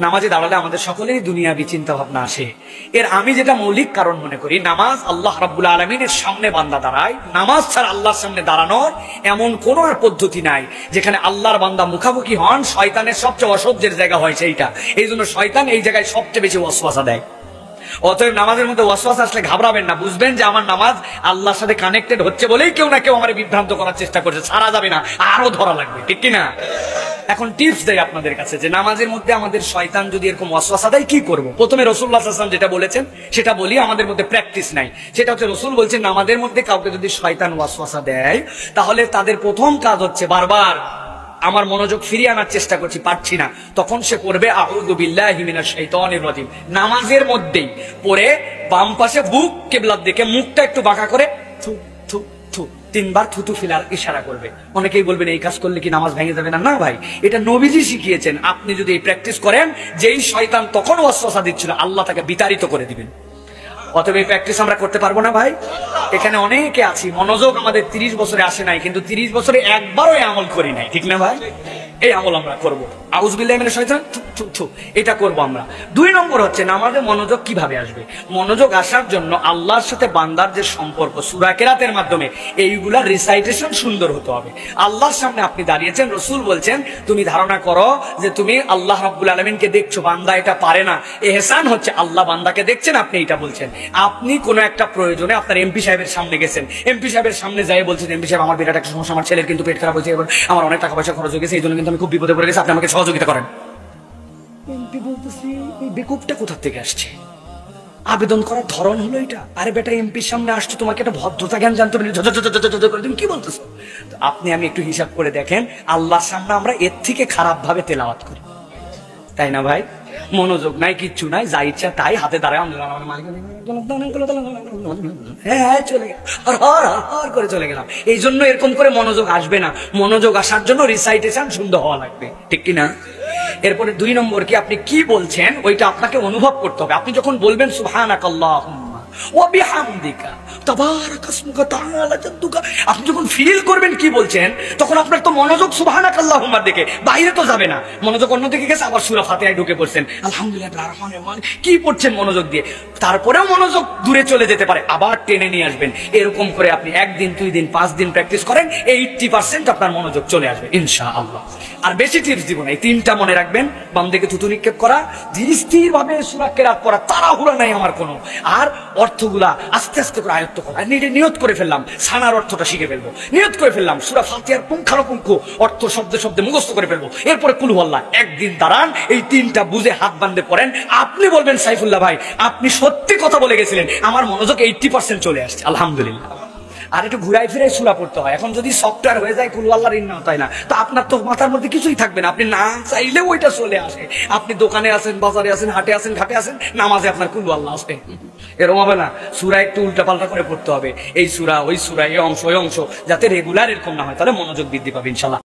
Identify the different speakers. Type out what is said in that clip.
Speaker 1: নামাজে দাঁড়ালে আমাদের সকলেরই দুনিয়াবি চিন্তা ভাবনা আসে। এর আমি যেটা মৌলিক কারণ মনে করি, নামাজ আল্লাহ রাব্বুল আলামিনের সামনে বান্দা দাঁড়ায়। নামাজ ছাড়া আল্লাহর সামনে দাঁড়ানোর এমন কোন আর পদ্ধতি নাই যেখানে আল্লাহর বান্দা মুখামুখি হন। শয়তানের সবচেয়ে অসহ্যের জায়গা হয় সেইটা, এই জন্য শয়তান এই জায়গায় সবচেয়ে বেশি ওয়াসওয়াসা দেয়। অতএব নামাজের মধ্যে ওয়াসওয়াসা আসলে ঘাবড়াবেন না, বুঝবেন যে আমার নামাজ আল্লাহর সাথে কানেক্টেড হচ্ছে বলেই কেউ না কেউ আমার বিভ্রান্ত করার চেষ্টা করছে। ছাড়া যাবে না, আরো ধরা লাগবে, ঠিক কিনা? এখন টিপস দেয় আপনাদের কাছে যে নামাজের মধ্যে আমাদের শয়তান যদি এরকম ওয়াসওয়াসা দেয় কি করব। প্রথমে রাসূলুল্লাহ সাল্লাল্লাহু আলাইহি ওয়াসাল্লাম যেটা বলেছেন সেটা বলি, আমাদের মধ্যে প্র্যাকটিস নাই। সেটা হচ্ছে রাসূল বলছেন নামাজের মধ্যে কাউকে যদি শয়তান ওয়াসওয়াসা দেয় তাহলে তাদের প্রথম কাজ হচ্ছে বারবার আমার মনোযোগ ফিরিয়ে আনার চেষ্টা করছি, পারছি না, তখন সে পড়বে আউযু বিল্লাহি মিনাশ শাইতানির রাজিম। নামাজের মধ্যেই পড়ে বাম পাশে বুক কিবলার দিকে মুখটা একটু বাঁকা করে থু থু থু 3 বার থুতু ফেলার ইশারা করবে। অনেকেই বলবেন এই কাজ করলে কি নামাজ ভেঙে যাবে না? না ভাই, এটা নবীজি শিখিয়েছেন। আপনি যদি এই প্র্যাকটিস করেন, যেই শয়তান তখন ওয়াসওয়াসা দিচ্ছিল আল্লাহ তাকে বিতাড়িত করে দিবেন। অতএব এই প্র্যাকটিস আমরা করতে পারবো না ভাই? এখানে অনেকে আছি মনোযোগ আমাদের 30 বছরে আসে নাই, কিন্তু 30 বছরে একবারও এই আমল করি নাই, ঠিক না ভাই? এই আমল আমরা করবো, আউযু বিল্লাহি মিনাশ শাইতানির রাজিম, এটা করবো আমরা। 2 নম্বর হচ্ছে নামাজে মনোযোগ কিভাবে আসবে। মনোযোগ আসার জন্য আল্লাহর সাথে বান্দার যে সম্পর্ক সূরা কেরাতের মাধ্যমে এইগুলা রিসাইটেশন সুন্দর হতে হবে। আল্লাহর সামনে আপনি দাঁড়িয়েছেন, রাসূল বলছেন তুমি ধারণা করো যে তুমি আল্লাহ রাব্বুল আলামিনকে দেখছো, বান্দা এটা পারে না। ইহসান হচ্ছে আল্লাহ বান্দাকে দেখছেন, আপনি এটা বলছেন। আপনি কোন একটা প্রয়োজনে আপনার এমপি সাহেবের সামনে গেছেন, এমপি সাহেবের সামনে যাই বলছেন এমপি সাহেব আমার বিরাট একটা সমস্যা, আমার ছেলের কিন্তু পেট খারাপ হয়েছে, আমার অনেক টাকা পয়সা খরচ হয়ে গেছে, এই জন্য কিন্তু আমি খুব বিপদে পড়ে গেছি, আপনি আমাকে সহযোগিতা করেন। এমপি বলতেছি এই বেকুবটা কোথা থেকে আসছে? আবেদন করার ধরন হলো এটা। আরে বেটা, এমপির সামনে আসছো, তোমাকে একটা ভদ্রতা জ্ঞান জানতে পারি, তুমি কি বলতেছো? আপনি আমি একটু হিসাব করে দেখেন, আল্লাহর সামনে আমরা এর থেকে খারাপ ভাবে তেলাওয়াত করি, তাই না ভাই? মনোযোগ নাই, কিচ্ছু নাই, যা ইচ্ছা তাই হাতে দাঁড়ায় করে চলে গেলাম। এই জন্য এরকম করে মনোযোগ আসবে না। মনোযোগ আসার জন্য রিসাইটেশন সুন্দর হওয়া লাগবে, ঠিক কিনা? এরপরে 2 নম্বর কি, আপনি কি বলছেন ওইটা আপনাকে অনুভব করতে হবে। আপনি যখন বলবেন সুবহানাকাল্লাহুম্মা ওয়া বিহামদিকা তাবারাকা ইসমুকা তাআলা জাদ্দুকা, আপনি যখন ফিল করবেন কি বলছেন, তখন আপনার তো মনোযোগ সুবহানাকাল্লাহুম্মার দিকে, বাইরে তো যাবে না। মনোযোগ অন্যদিকে গেছে, আবার সূরা ফাতিহায় ঢুকে পড়ছেন, আলহামদুলিল্লাহ রাহমানির রহিম কি পড়ছেন মনোযোগ দিয়ে, তারপরেও মনোযোগ দূরে চলে যেতে পারে, আবার টেনে নিয়ে আসবেন। এরকম করে আপনি 1 দিন 2 দিন 5 দিন প্র্যাকটিস করেন, 80% আপনার মনোযোগ চলে আসবে ইনশাআল্লাহ। আর বেশি টিপস দিব না, এই 3টা মনে রাখবেন। বাম দিকে থুতু নিক্ষেপ করা, ধীর স্থির ভাবে সূরা কেরাত পড়া, তাড়াহুড়া নাই আমার কোনো, আর অর্থগুলা আস্তে আস্তে করে আয়ত্ত করা। নিয়ত করে ফেললাম ছানার অর্থটা শিখে ফেলবো, নিয়ত করে ফেললাম সূরা ফাতিহার পুঙ্খানুপুঙ্খ অর্থ শব্দে শব্দে মুখস্থ করে ফেলবো, এরপরে কুল হুয়াল্লাহ। 1 দিন দাঁড়ান, এই 3টা বুঝে হাত বাঁধে পড়েন। আপনি বলবেন সাইফুল্লাহ ভাই আপনি সত্যি কথা বলে গেছিলেন, আমার মনোযোগ 80% চলে আসছে, আলহামদুলিল্লাহ। আর একটু ঘুরাই ফিরাই সূরা পড়তে হয়। এখন যদি সফটওয়্যার হয়ে যায় কুল আল্লাহর ইন্না তাই না, তো আপনার তো মাথার মধ্যে কিছুই থাকবে না, আপনি না চাইলেও ওইটা চলে আসে। আপনি দোকানে আছেন, বাজারে আছেন, হাটে আছেন, ঘাটে আছেন, নামাজে আপনার কুল আল্লাহ আসে, এরকম হবে না। সূরা একটু উল্টা পাল্টা করে পড়তে হবে, এই সূরা ওই সূরা, এই অংশ ওই অংশ, যাতে রেগুলার এরকম না হয়, তাহলে মনোযোগ বৃদ্ধি পাবে ইনশাআল্লাহ।